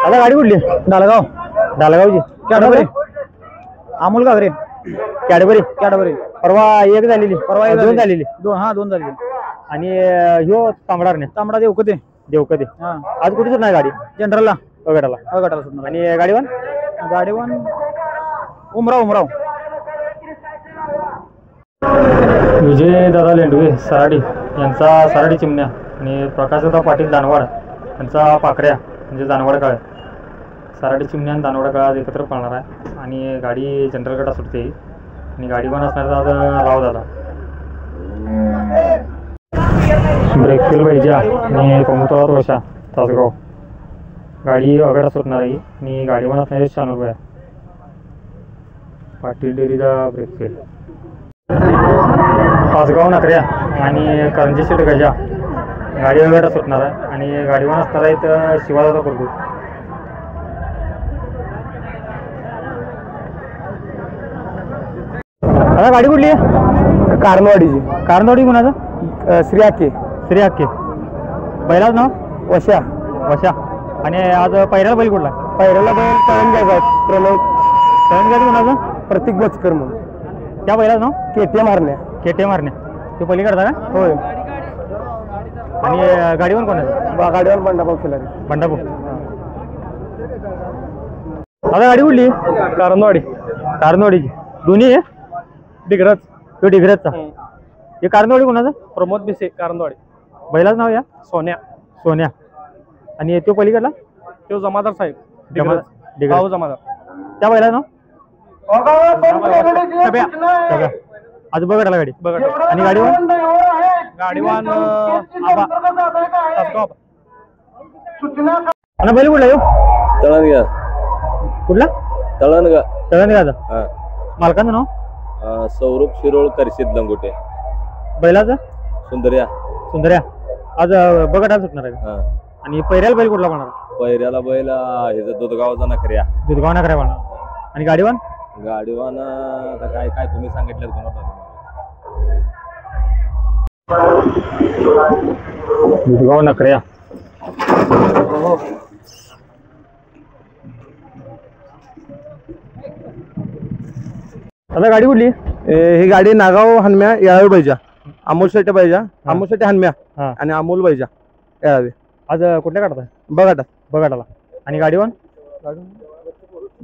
आता गाडी कुठली? डालगाव डालगावची. Cadbury Amol Gaware Cadbury. Cadbury परवा एक झालेली, परवा दोन झालेली. दोन झालेली. आणि ह्यो तांबडार नाही तांबडा देवकते देवकते. आज कुठे सुटणार गाडी? जनरलला गटाला. गटाला सुटणार. आणि गाडीवन उमराव विजय दादा लेंडवे सराडी यांचा सराडी चिमण्या आणि प्रकाशदादा पाटील दानवाड यांचा पाकऱ्या म्हणजे दानवाड काळ. सराडी चिमण्या आणि दानवाड काळ एकत्र पाळणार आहे आणि गाडी जनरल गटात सुटते. आणि गाडी पण असणार आज राव दादा. ब्रेकफेल पाहिजे आणि कोमतवार रोषा तासगाव गाडी वगैरे सुटणार आहे. आणि गाडी पण असणार 96 रुपये. पाटील डेअरीचा ब्रेकफेल. तासगाव नकऱ्या आणि करंजी शेट गजा गाडी वगैरे सुटणार आहे. आणि गाडी पण असणार आहेत शिवादादा कुरगुट. आता गाडी कुठली आहे? कारनवाडीची. कारनवाडी कुणाचं? श्री आके. श्री आके. बैलाच नाव वशा. वशा. आणि आज पहिल्याला बैल कुठला? पहिल्याला बैल तळण घ्यायचा प्रणव. तळण घ्यायचं कुणाचं? प्रतीक बचकर म्हणून. त्या बैलाच नाव? KTM मारण्या. KTM मारण्या. ते पलीकडचा का? होय. आणि गाडीवर कोणाचं? गाडीवर बंडाभाऊ खिलारी. बंडापूर. आता गाडी कुठली? कारनवाडी. कारनवाडीची. दोन्ही आहे? डिग्रज. तो डिग्रजचा. हे कारनवाडी कोणाचं? प्रमोद बिसे कारनवाडी. बैलाच नाव या? सोन्या. सोन्या. आणि तो पलीकडला? तो जमादार साहेब. भाऊ जमादार. त्या बैलाच नाव? सभ्या. आज बघा गाडी. आणि गाडीवान आणि बैल कुठला येऊ? तळणगा. कुठला? तळणगा. तळणगाचा. मालकाचं नाव? सौरभ शिरोळ करशीद लंगोटे. बैलाचं? सुंदर्या. सुंदर्या. आज बघा सुटणार आहे. आणि पहिल्याला बैल कुठला बनणार? पहिऱ्याला बैल ह्याचा दुधगावचा नखऱ्या. दुधगाव नखऱ्या बनणार. आणि गाडीवान? गाडीवान आता काय काय तुम्ही सांगितलं दुधगाव नखऱ्या. आता गाडी कुठली? ही गाडी नागाव हनम्या याळावी बैजा. अमोल शेट्टी बैजा. अमोल शेट्टी हनम्या आणि अमोल बैजा याळावी. आज कुठल्या काढताय? बघाटा. बघाटाला. आणि गाडीवान?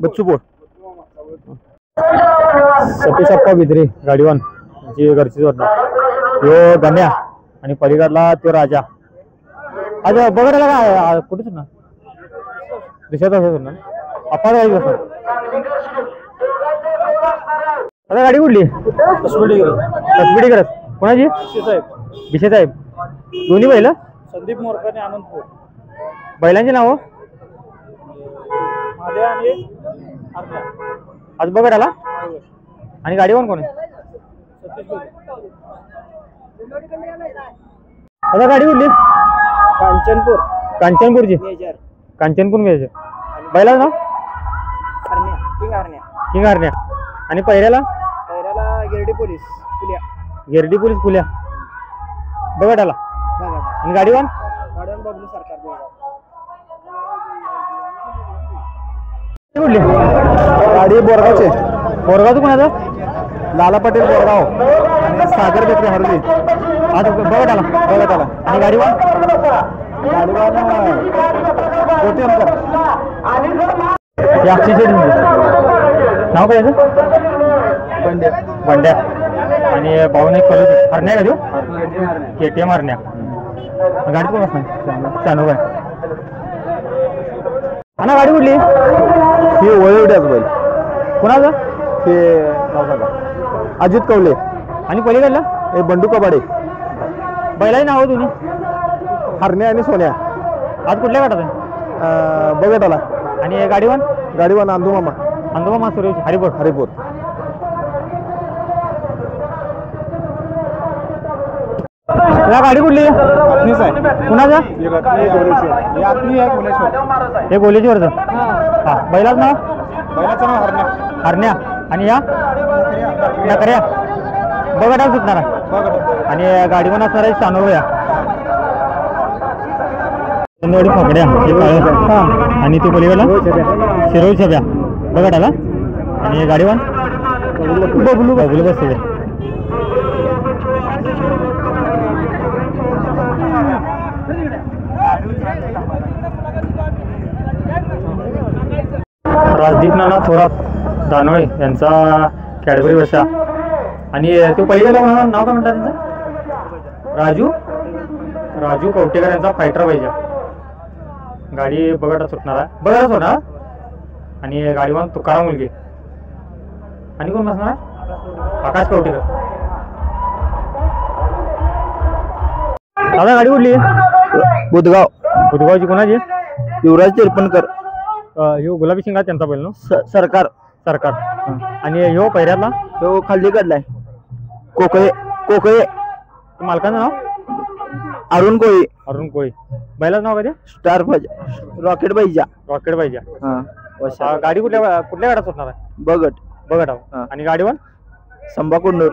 बच्चूपोळ. सतीश अप्पा बिद्रे गाडीवान जी घरची जोडणार. यो गण्या आणि पलीकडला तो राजा. आज बघाटाला काय कुठे सुटणार? दिशा सुटणार. अप्पा गाडी बसणार. आता गाडी कुठली? कसबीडी करत. कोणाची? विषय साहेब. दोन्ही बैल? संदीप मोरकर आणि आनंदपूर. बैलांची नाव? आज बघा आला. आणि गाडीवर कोण आहे? आता गाडी कुठली? कांचनपूर. कांचनपूरची. कांचनपूर मेजर. बैलाच नाव? किंग हरण्या. आणि पहिल्याला? गिरडी पोलीस पुल्या. गिरडी पोलीस पुल्या. बघा आला. आणि गाडीवान? बबलू सरकार. कुठली? गाडी बोरगावचे. बोरगावचं कोणाचं? लाला पटेल बोरगाव आणि सागर बेकरी हरली. आज बघा आला. आणि गाडीवान? नाव काय याचं? बंड्या. आणि भाऊन एक कॉलेज हरण्या का देऊ? KTM हरण्या. गाडी कोण असणार? चालू काय? आणि गाडी कुठली? ही वळवड्याच बैल. कोणाचं? हे अजित कवले. आणि पलीकडला? हे बंडू कबाडे. बैलाही नाव दोन्ही? हरण्या आणि सोन्या. आज कुठल्या गाठात आहे? बघटाला. आणि गाडीवान? गाडीवान अंदुमामा. अंदुमामा सुरेश हरिपूर. हरिपूर. गाडी कुठली? कुणाचा? हे गोलेश्वरचं. हा. बैलाच नाव? बैलाचं नाव हरण्या. हरण्या. आणि या नकऱ्या. बघा सुटणार आहे. आणि गाडी पण असणार आहे 96. चंदवाडी फाकड्या हे काळं आणि ते पलीकडला शिरोळ छब्या बघा आला आणि हे गाडीवान बबलू बबलू बसले. राजदीप नाना थोरात दानोळे यांचा कॅडबरी वर्षा आणि तो पहिल्याला नाव काय म्हणतात त्यांचं राजू राजू कवटेकर यांचा फायटर पाहिजे. गाडी बघा सुटणार आहे बघा होणार आणि गाडीवान तुकाराम मुलगे आणि कोण बसणार आहे आकाश कवटेकर. दादा गाडी कुठली बुधगाव बुधगावची कोणाची युवराज तिरपणकर ह्यो गुलाबी शिंगा त्यांचा बैल ना सरकार सरकार आणि ह्यो पहिऱ्यातला तो खाली काढलाय कोकळे कोकळे मालकाचं नाव अरुण कोळी अरुण कोळी. बैलाचं नाव काय ते स्टार रॉकेट बाईजा रॉकेट पाहिजे. हा गाडी कुठल्या गाड्यात सुटणार आहे बगट बघा आणि गाडीवर संभा कुंडूर